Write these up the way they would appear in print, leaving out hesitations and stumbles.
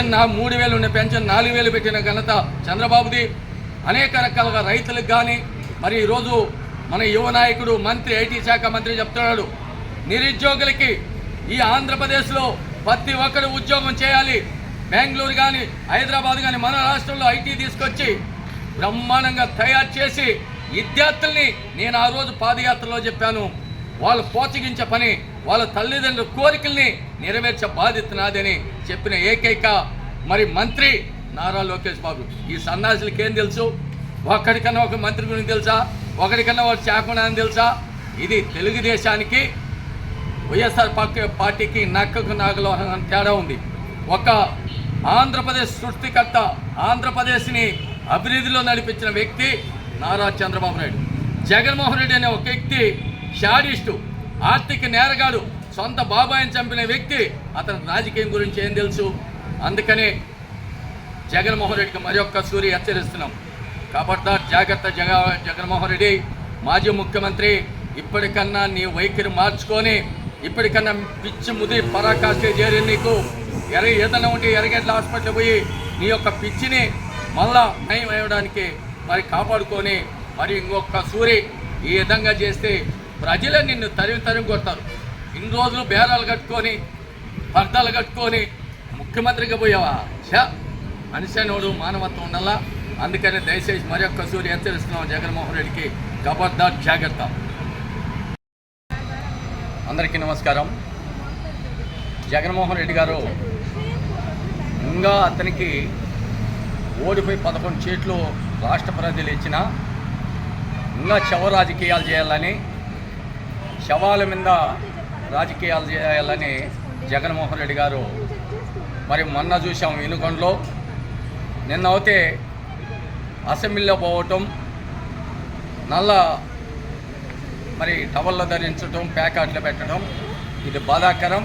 Pension 3,000 ఉండే pension 4,000 పెట్టిన ఘనత చంద్రబాబుది. అనేక రకాలుగా రైతులకు కానీ మరి ఈరోజు మన యువ నాయకుడు మంత్రి ఐటీ శాఖ మంత్రి చెప్తున్నాడు, నిరుద్యోగులకి ఈ ఆంధ్రప్రదేశ్లో ప్రతి ఒక్కరు ఉద్యోగం చేయాలి. బెంగళూరు కానీ హైదరాబాద్ కానీ మన రాష్ట్రంలో ఐటీ తీసుకొచ్చి బ్రహ్మాండంగా తయారు చేసి విద్యార్థుల్ని నేను ఆ రోజు పాదయాత్రలో చెప్పాను, వాళ్ళు ప్రోత్సహించే పని వాళ్ళ తల్లిదండ్రుల కోరికల్ని నెరవేర్చే బాధ్యత నాదని చెప్పిన ఏకైక మరి మంత్రి నారా లోకేష్ బాబు. ఈ సన్నాసులకి ఏం తెలుసు? ఒక్కడికన్నా ఒక మంత్రి గురించి తెలుసా? ఒకడికన్నా ఒక శాఖ తెలుసా? ఇది తెలుగుదేశానికి వైఎస్ఆర్ పార్టీకి నక్కకు నాగలో తేడా ఉంది. ఒక ఆంధ్రప్రదేశ్ సృష్టికర్త, ఆంధ్రప్రదేశ్ని అభివృద్ధిలో నడిపించిన వ్యక్తి నారా చంద్రబాబు నాయుడు. జగన్మోహన్ రెడ్డి అనే ఒక వ్యక్తి షాడిస్టు, ఆర్థిక నేరగాడు, సొంత బాబాయిని చంపిన వ్యక్తి. అతని రాజకీయం గురించి ఏం తెలుసు? అందుకనే జగన్మోహన్ రెడ్డికి మరొక్క సూరి హెచ్చరిస్తున్నాం. కాబట్టి జాగ్రత్త జగన్మోహన్ రెడ్డి, మాజీ ముఖ్యమంత్రి, ఇప్పటికన్నా నీ వైఖరి మార్చుకొని ఇప్పటికన్నా పిచ్చి ముది పరాకాష్ఠ చేరి నీకు ఏదైనా ఉంటే ఎరగెట్ల హాస్పిటల్ పోయి నీ యొక్క పిచ్చిని మళ్ళా నయం అయ్యడానికి మరి కాపాడుకొని మరి ఇంకొక సూరి ఈ విధంగా చేస్తే ప్రజలే నిన్ను తరిమి కొడతారు. ఇన్ని రోజులు బేరాలు కట్టుకొని పర్దాలు కట్టుకొని ముఖ్యమంత్రిగా పోయావా? మనిషి అనేవాడు మానవత్వం ఉండాలా. అందుకని దయచేసి మరొక్క సూరి హెచ్చరిస్తున్నాం జగన్మోహన్ రెడ్డికి, ఖబర్దార్ జాగ్రత్త. అందరికీ నమస్కారం. జగన్మోహన్ రెడ్డి గారు ఇంకా అతనికి ఓడిపోయి 11 సీట్లు రాష్ట్ర ప్రజలు ఇచ్చిన ఇంకా శవ రాజకీయాలు చేయాలని, శవాల మీద రాజకీయాలు చేయాలని జగన్మోహన్ రెడ్డి గారు మరి మొన్న చూసాం వినుకొండలో. నిన్న అయితే అసెంబ్లీలో పోవటం, నల్ల మరి టవల్లో ధరించడం, ప్యాకెట్లు పెట్టడం, ఇది బాధాకరం.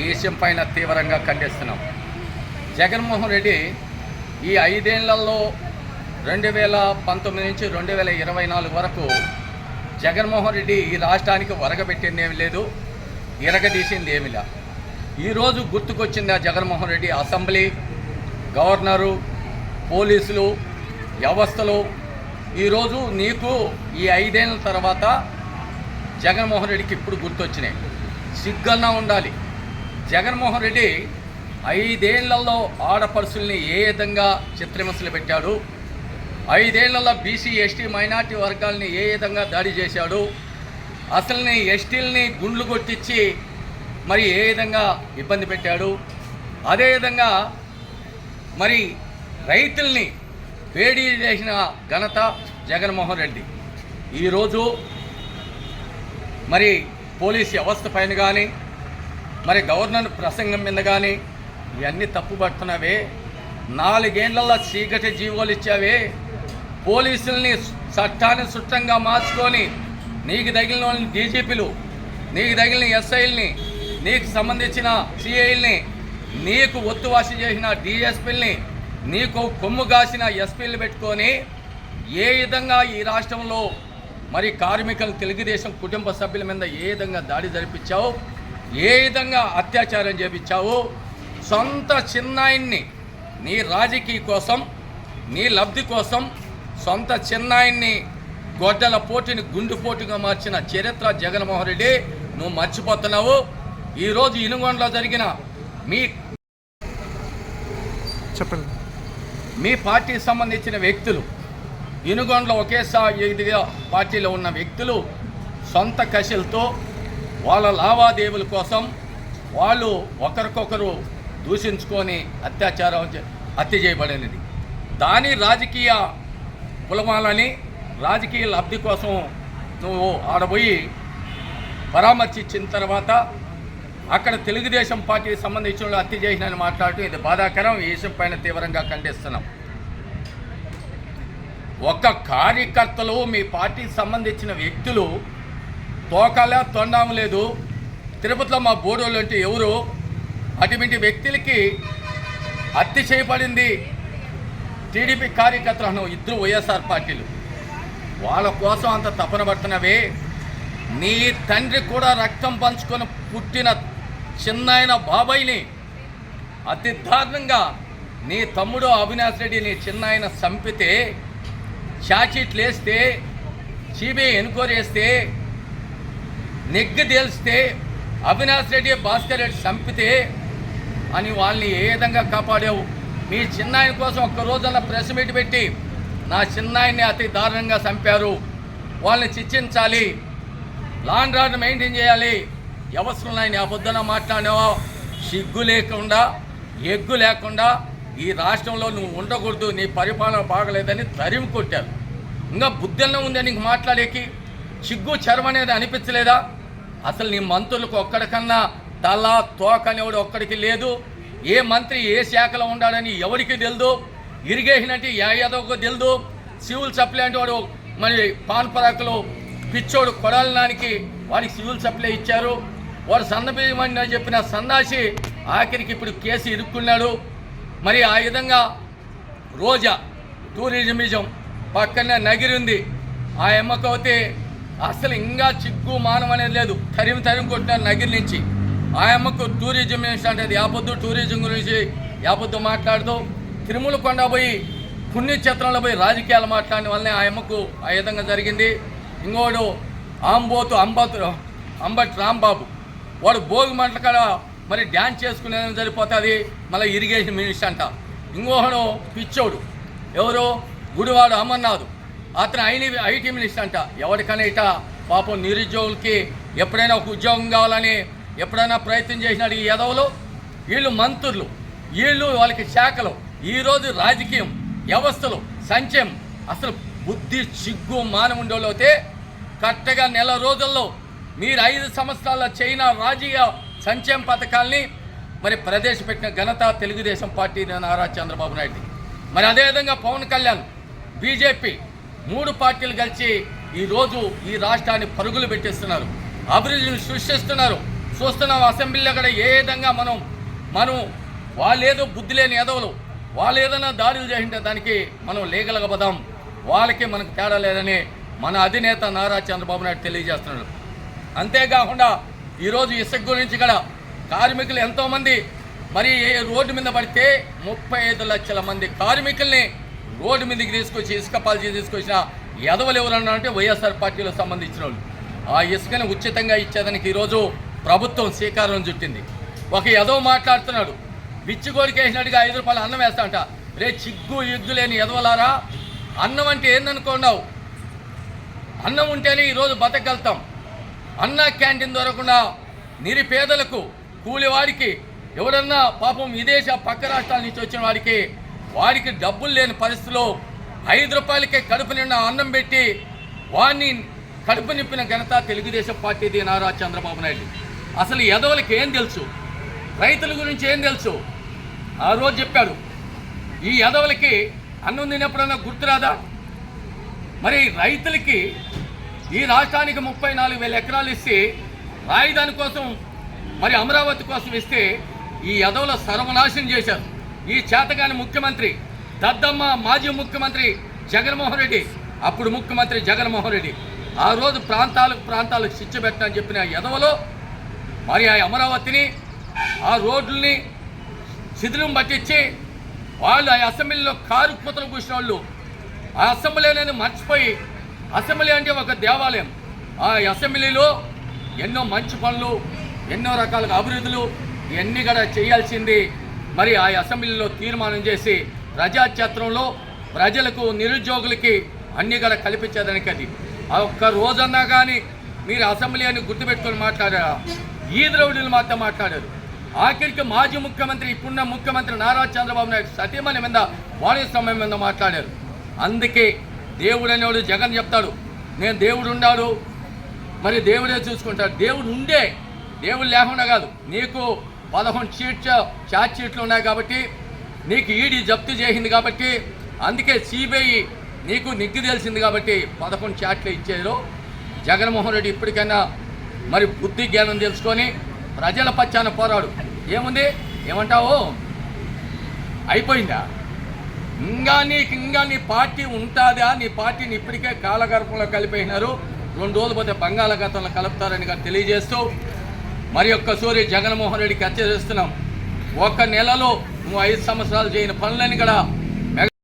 ఈ విషయం పైన తీవ్రంగా ఖండిస్తున్నాం. జగన్మోహన్ రెడ్డి ఈ 5 ఏళ్లలో 2019 నుంచి 2024 వరకు జగన్మోహన్ రెడ్డి ఈ రాష్ట్రానికి వరగబెట్టింది ఏమి లేదు, ఇరగదీసింది ఏమి లేదు. ఈరోజు గుర్తుకొచ్చింది ఆ జగన్మోహన్ రెడ్డి అసెంబ్లీ, గవర్నరు, పోలీసులు, వ్యవస్థలు. ఈరోజు నీకు ఈ 5 ఏళ్ళ తర్వాత జగన్మోహన్ రెడ్డికి ఇప్పుడు గుర్తొచ్చినాయి. సిగ్గన్నా ఉండాలి. జగన్మోహన్ రెడ్డి 5 ఏళ్లలో ఆడపడుచుల్ని ఏ విధంగా చిత్రహింసలు పెట్టాడు, 5 ఏళ్లలో బీసీ, ఎస్టీ, మైనార్టీ వర్గాల్ని ఏ విధంగా దాడి చేశాడు, అసలుని ఎస్టీలని గుండ్లు కొట్టించి మరి ఏ విధంగా ఇబ్బంది పెట్టాడు, అదేవిధంగా మరి రైతుల్ని వేడి చేసిన ఘనత జగన్మోహన్ రెడ్డి. ఈరోజు మరి పోలీస్ వ్యవస్థ పైన కానీ మరి గవర్నర్ ప్రసంగం మీద కానీ ఇవన్నీ తప్పుపడుతున్నావే. 4 ఏళ్లలో చీకటి జీవోలు ఇచ్చావే. పోలీసుల్ని చట్టాన్ని సుట్టంగా మార్చుకొని నీకు తగిలిన వాళ్ళని డీజీపీలు, నీకు తగిలిన ఎస్ఐల్ని, నీకు సంబంధించిన సిఐల్ని, నీకు ఒత్తువాసి చేసిన డిఎస్పీల్ని, నీకు కొమ్ము కాసిన ఎస్పీలు పెట్టుకొని ఏ విధంగా ఈ రాష్ట్రంలో మరి కార్మికులు, తెలుగుదేశం కుటుంబ సభ్యుల మీద ఏ విధంగా దాడి జరిపించావు, ఏ విధంగా అత్యాచారం చేపించావు. సొంత చిన్నాయన్ని నీ రాజకీయ కోసం, నీ లబ్ధి కోసం సొంత చిన్నాయన్ని గొడ్డల పోటీని గుండెపోటుగా మార్చిన చరిత్ర జగన్మోహన్ రెడ్డి నువ్వు మర్చిపోతున్నావు. ఈరోజు ఇనుగొండలో జరిగిన మీ పార్టీకి సంబంధించిన వ్యక్తులు, ఇనుగొండలో ఒకేసారి పార్టీలో ఉన్న వ్యక్తులు సొంత కషలతో వాళ్ళ లావాదేవీల కోసం వాళ్ళు ఒకరికొకరు దూషించుకొని హత్య చేయబడినది. దాని రాజకీయ కులమాలని, రాజకీయ లబ్ధి కోసం నువ్వు ఆడబోయి పరామర్శించిన తర్వాత అక్కడ తెలుగుదేశం పార్టీకి సంబంధించిన హత్య చేసినని మాట్లాడుతూ ఇది బాధాకరం. ఈ విషయం పైన తీవ్రంగా ఖండిస్తున్నాం. ఒక్క కార్యకర్తలు, మీ పార్టీకి సంబంధించిన వ్యక్తులు తోకాలే తొండం లేదు. తిరుపతిలో మా బోడోళ్ళు అంటే ఎవరు? అటువంటి వ్యక్తులకి హత్య చేయబడింది టీడీపీ కార్యకర్తలను, 2 వైఎస్ఆర్ పార్టీలు. వాళ్ళ కోసం అంత తపన పడుతున్నవే. నీ తండ్రి కూడా రక్తం పంచుకొని పుట్టిన చిన్నాయన బాబాయిని అతి దారుణంగా నీ తమ్ముడు అవినాష్ రెడ్డి నీ చిన్న ఆయన చంపితే, ఛార్జ్షీట్లు వేస్తే, సిబిఐ ఎన్క్వైరీ వేస్తే, నెగ్గు తేల్స్తే, అవినాష్ రెడ్డి భాస్కర్ రెడ్డి చంపితే అని వాళ్ళని ఏ విధంగా కాపాడావు? మీ చిన్నాయన కోసం ఒక్క రోజున ప్రెస్ మీట్ పెట్టి నా చిన్నాయన్ని అతి దారుణంగా చంపారు, వాళ్ళని శిక్షించాలి, లా అండ్ ఆర్డర్ మెయింటైన్ చేయాలి, ఎవరున్నాయని ఆ పొద్దున మాట్లాడినావా? సిగ్గు లేకుండా, ఎగ్గు లేకుండా ఈ రాష్ట్రంలో నువ్వు ఉండకూడదు, నీ పరిపాలన బాగలేదని తరిమి కొట్టారు. ఇంకా బుద్ధెన్న ఉందా నీకు మాట్లాడేకి? సిగ్గు చర్మ అనేది అనిపించలేదా? అసలు నీ మంత్రులకు ఒక్కడికన్నా తల తోక అనేవాడు ఒక్కడికి లేదు. ఏ మంత్రి ఏ శాఖలో ఉండాలని ఎవరికి తెలియదు. ఇరిగేషన్ అంటే ఏదోకో తెలియదు. సివిల్ సప్లై అంటే వాడు మరి పాన్పరాకులు పిచ్చోడు కొడాలనానికి వాడికి సివిల్ సప్లై ఇచ్చారు. వాడు సన్నబియ్యమని చెప్పిన సన్నాసి ఆఖరికి ఇప్పుడు కేసు ఇరుక్కున్నాడు. మరి ఆ విధంగా రోజా టూరిజమిజం పక్కనే నగిరి ఉంది. ఆ అమ్మకైతే అసలు ఇంకా చిగ్గు మానం అనేది లేదు. తరిమి కొట్టినారు నగిరి నుంచి. ఆ అమ్మకు టూరిజం అంటే యాపొద్దు టూరిజం గురించి యాపొద్దు మాట్లాడుతూ తిరుమల కొండ పోయి పుణ్యక్షేత్రంలో పోయి రాజకీయాలు మాట్లాడిన వల్లనే ఆ అమ్మకు ఆ విధంగా జరిగింది. ఇంకోడు అంబటి రాంబాబు వాడు భోగి మంటల కాడ మరి డ్యాన్స్ చేసుకునేది సరిపోతుంది, మళ్ళీ ఇరిగేషన్ మినిస్టర్ అంట. ఇంకోడు పిచ్చోడు ఎవరు గుడివాడు అమర్నాథ్, అతను ఐటీ మినిస్టర్ అంట. ఎవరికైనా ఇట పాపం నిరుద్యోగులకి ఎప్పుడైనా ఒక ఉద్యోగం కావాలని ఎప్పుడైనా ప్రయత్నం చేసినాడు ఈ యదవులు. వీళ్ళు మంత్రులు, వీళ్ళు వాళ్ళకి శాఖలు, ఈరోజు రాజకీయం వ్యవస్థలు సంక్షేమం. అసలు బుద్ధి సిగ్గు మానం ఉండేవాళ్ళు అయితే కరెక్ట్గా నెల రోజుల్లో మీరు 5 సంవత్సరాల చైనా రాజకీయ సంక్షేమ పథకాల్ని మరి ప్రవేశపెట్టిన ఘనత తెలుగుదేశం పార్టీ నారా చంద్రబాబు నాయుడు. మరి అదేవిధంగా పవన్ కళ్యాణ్ బీజేపీ 3 పార్టీలు కలిసి ఈరోజు ఈ రాష్ట్రాన్ని పరుగులు పెట్టిస్తున్నారు, అభివృద్ధిని సృష్టిస్తున్నారు. చూస్తున్నాం అసెంబ్లీలో కూడా ఏ విధంగా మనం వాళ్ళు ఏదో బుద్ధి లేని ఎదవలు వాళ్ళు ఏదైనా దాడులు చేసింటే దానికి మనం లీగల్గా పదాం, వాళ్ళకి మనకు తేడా లేదని మన అధినేత నారా చంద్రబాబు నాయుడు తెలియజేస్తున్నాడు. అంతేకాకుండా ఈరోజు ఇసుక గురించి కూడా కార్మికులు ఎంతోమంది మరి రోడ్డు మీద పడితే 35 లక్షల మంది కార్మికుల్ని రోడ్డు మీదకి తీసుకొచ్చి ఇసుక పాలసీ తీసుకొచ్చిన ఎదవలు ఎవరన్నా అంటే వైఎస్ఆర్ పార్టీలో సంబంధించిన వాళ్ళు. ఆ ఇసుకని ఉచితంగా ఇచ్చేదానికి ఈరోజు ప్రభుత్వం శ్రీకారం చుట్టింది. ఒక ఎదవ మాట్లాడుతున్నాడు, బిచ్చిగోడికి వేసినట్టుగా 5 రూపాయలు అన్నం వేస్తాంట. రే చిగ్గు ఇగ్గు లేని ఎదవలారా, అన్నం అంటే ఏందనుకున్నావు? అన్నం ఉంటేనే ఈరోజు బతకగలుగుతాం. అన్న క్యాంటీన్ దొరకకుండా నిరుపేదలకు, కూలివాడికి, ఎవరన్నా పాపం విదేశ పక్క రాష్ట్రాల నుంచి వచ్చిన వాడికి డబ్బులు లేని పరిస్థితిలో 5 రూపాయలకే కడుపు నిండా అన్నం పెట్టి వాడిని కడుపు నింపిన ఘనత తెలుగుదేశం పార్టీది నారా చంద్రబాబు నాయుడు. అసలు ఎదవలకి ఏం తెలుసు? రైతుల గురించి ఏం తెలుసు? ఆ రోజు చెప్పాడు, ఈ ఎదవలకి అన్నం తినప్పుడన్నా గుర్తురాదా? మరి రైతులకి ఈ రాష్ట్రానికి 34,000 ఎకరాలు ఇస్తే రాజధాని కోసం మరి అమరావతి కోసం ఇస్తే ఈ ఎదవల సర్వనాశనం చేశారు. ఈ చేతగాని ముఖ్యమంత్రి దద్దమ్మ మాజీ ముఖ్యమంత్రి జగన్మోహన్ రెడ్డి, అప్పుడు ముఖ్యమంత్రి జగన్మోహన్ రెడ్డి ఆ రోజు ప్రాంతాలకు శిక్ష పెట్టని చెప్పిన ఎదవలో మరి ఆ అమరావతిని ఆ రోడ్లని శిథిలం పట్టించి వాళ్ళు ఆ అసెంబ్లీలో కారు కూతలు కూసిన వాళ్ళు ఆ అసెంబ్లీ అనేది మర్చిపోయి, అసెంబ్లీ అంటే ఒక దేవాలయం, ఆ అసెంబ్లీలో ఎన్నో మంచి పనులు, ఎన్నో రకాల అభివృద్ధులు ఇవన్నీ కూడా చేయాల్సింది మరి ఆ అసెంబ్లీలో తీర్మానం చేసి ప్రజాక్షేత్రంలో ప్రజలకు నిరుద్యోగులకి అన్నీ కూడా కల్పించేదానికి. అది ఆ ఒక్క రోజన్నా కానీ మీరు అసెంబ్లీ అని గుర్తుపెట్టుకొని మాట్లాడారా? ఈ ద్రవిడులు మాత్రం మాట్లాడారు. ఆఖరికి మాజీ ముఖ్యమంత్రి ఇప్పుడున్న ముఖ్యమంత్రి నారా చంద్రబాబు నాయుడు సతీమణి మీద వాణి సమయం మీద మాట్లాడారు. అందుకే దేవుడు అనేవాడు జగన్ చెప్తాడు, నేను దేవుడు ఉన్నాడు మరి దేవుడే చూసుకుంటాడు. దేవుడు ఉండే, దేవుడు లేకుండా కాదు. నీకు 11 ఛార్జ్ షీట్లు ఉన్నాయి కాబట్టి, నీకు ఈడీ జప్తు చేసింది కాబట్టి, అందుకే సిబిఐ నీకు నిగ్గు తెలిసింది కాబట్టి 11 ఛార్జ్లు ఇచ్చారు. జగన్మోహన్ రెడ్డి ఇప్పటికైనా మరి బుద్ధి జ్ఞానం తెలుసుకొని ప్రజల పక్షాన పోరాడు. ఏముంది ఏమంటావు? అయిపోయిందా? ఇంకా నీ పార్టీ ఉంటుందా? నీ పార్టీని ఇప్పటికే కాలగర్భంలో కలిపేసినారు. 2 రోజులు పోతే బంగాళాఖాతంలో కలుపుతారని తెలియజేస్తూ మరి ఒక్కసారి జగన్మోహన్ రెడ్డికి హెచ్చరిస్తున్నాం. ఒక నెలలో నువ్వు 5 సంవత్సరాలు చేయని పనులని కూడా